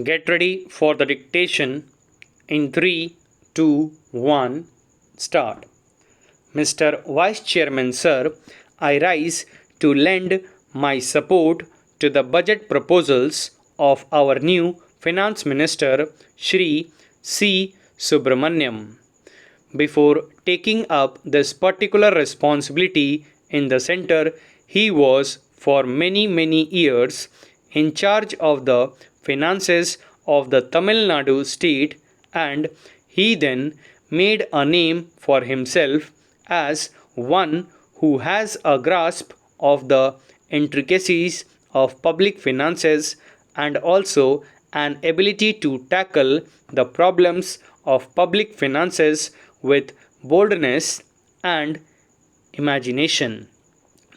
Get ready for the dictation in 3, 2, 1, start. Mr. Vice Chairman, sir, I rise to lend my support to the budget proposals of our new Finance Minister, Shri C. Subramaniam. Before taking up this particular responsibility in the center, he was for many years in charge of the finances of the Tamil Nadu state, and he then made a name for himself as one who has a grasp of the intricacies of public finances and also an ability to tackle the problems of public finances with boldness and imagination.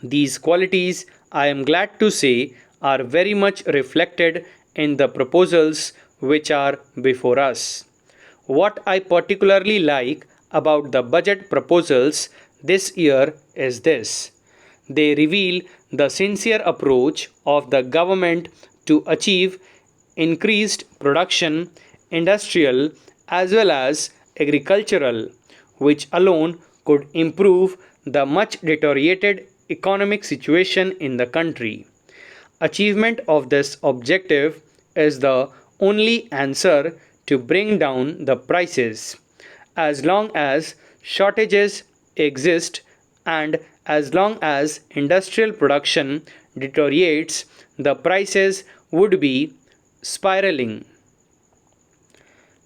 These qualities, I am glad to say, are very much reflected in the proposals which are before us. What I particularly like about the budget proposals this year is this: they reveal the sincere approach of the government to achieve increased production, industrial as well as agricultural, which alone could improve the much deteriorated economic situation in the country. Achievement of this objective is the only answer to bring down the prices. As long as shortages exist and as long as industrial production deteriorates, the prices would be spiraling,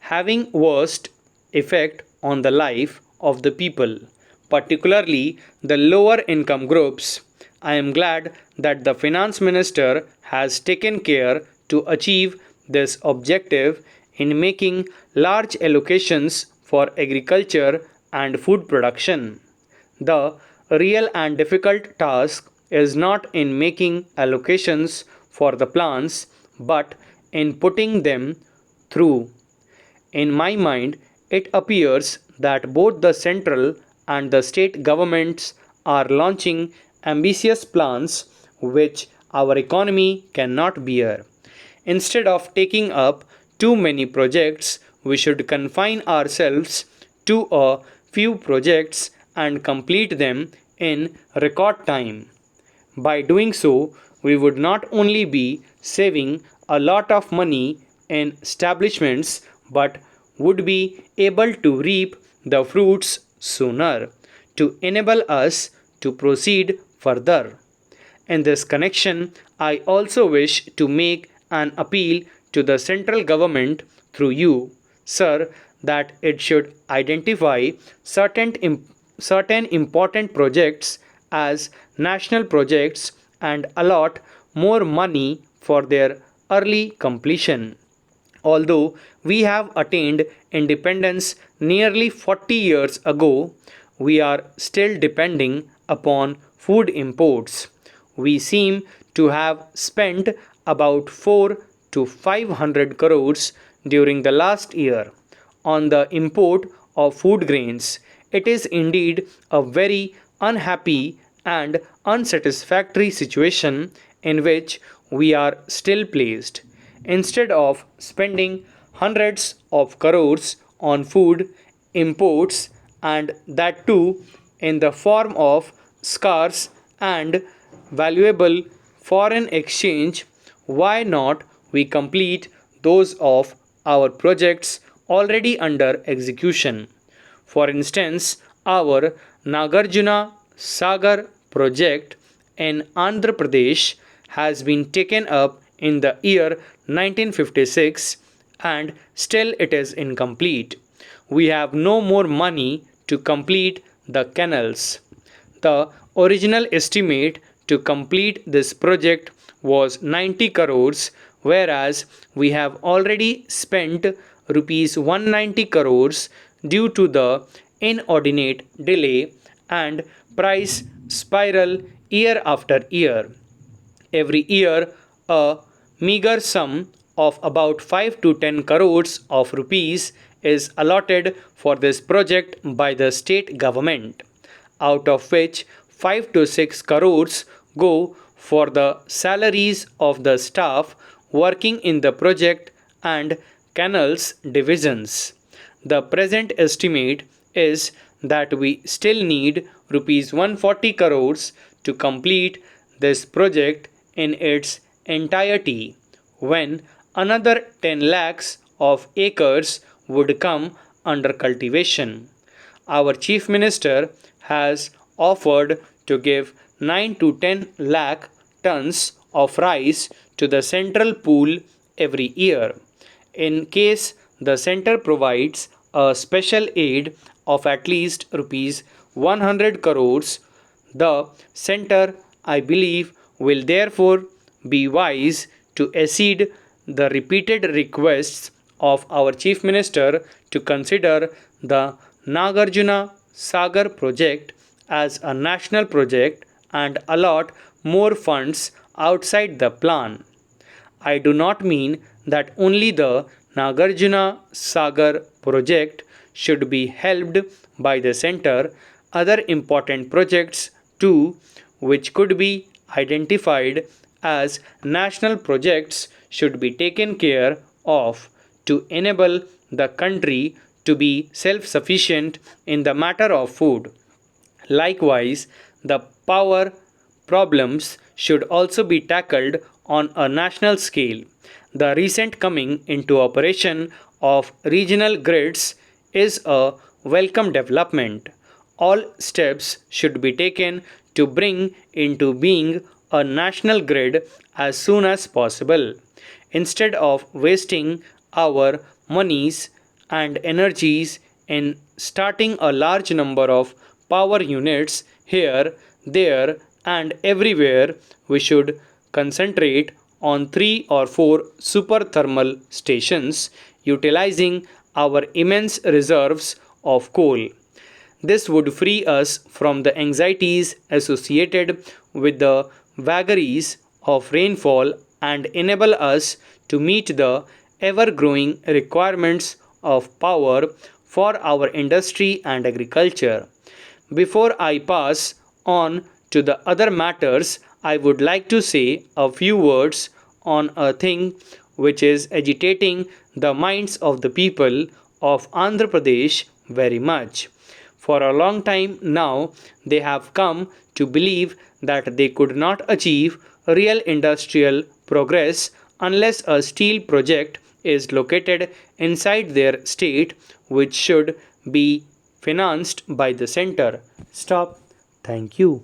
having worst effect on the life of the people, particularly the lower income groups. I am glad that the finance minister has taken care to achieve this objective in making large allocations for agriculture and food production. The real and difficult task is not in making allocations for the plants but in putting them through. In my mind, it appears that both the central and the state governments are launching ambitious plans which our economy cannot bear. Instead of taking up too many projects, we should confine ourselves to a few projects and complete them in record time. By doing so, we would not only be saving a lot of money in establishments but would be able to reap the fruits sooner to enable us to proceed further. In this connection, I also wish to make an appeal to the central government through you, sir, that it should identify certain important projects as national projects and allot more money for their early completion. Although we have attained independence nearly 40 years ago, we are still depending upon food imports. We seem to have spent about 4 to 500 crores during the last year on the import of food grains. It is indeed a very unhappy and unsatisfactory situation in which we are still placed. Instead of spending hundreds of crores on food imports, and that too in the form of scarce and valuable foreign exchange, why not we complete those of our projects already under execution? For instance, our Nagarjuna Sagar project in Andhra Pradesh has been taken up in the year 1956 and still it is incomplete. We have no more money to complete the canals. The original estimate to complete this project was 90 crores, whereas we have already spent rupees 190 crores due to the inordinate delay and price spiral year after year. Every year, a meager sum of about 5 to 10 crores of rupees is allotted for this project by the state government, out of which 5 to 6 crores go for the salaries of the staff working in the project and Canals divisions. The present estimate is that we still need rupees 140 crores to complete this project in its entirety, when another 10 lakhs of acres would come under cultivation. Our Chief Minister has offered to give 9 to 10 lakh tons of rice to the central pool every year. In case the center provides a special aid of at least rupees 100 crores, the center, I believe, will therefore be wise to accede the repeated requests of our Chief Minister to consider the Nagarjuna Sagar project as a national project and allot more funds outside the plan. I do not mean that only the Nagarjuna Sagar project should be helped by the center. Other important projects too, which could be identified as national projects, should be taken care of to enable the country to be self sufficient in the matter of food. Likewise, the power problems should also be tackled on a national scale. The recent coming into operation of regional grids is a welcome development. All steps should be taken to bring into being a national grid as soon as possible. Instead of wasting our monies and energies in starting a large number of power units here, there, and everywhere, we should concentrate on 3 or 4 super thermal stations utilizing our immense reserves of coal. This would free us from the anxieties associated with the vagaries of rainfall and enable us to meet the ever growing requirements of power for our industry and agriculture. Before I pass on to the other matters, I would like to say a few words on a thing which is agitating the minds of the people of Andhra Pradesh very much. For a long time now, they have come to believe that they could not achieve real industrial progress unless a steel project is located inside their state, which should be financed by the center. Stop. Thank you.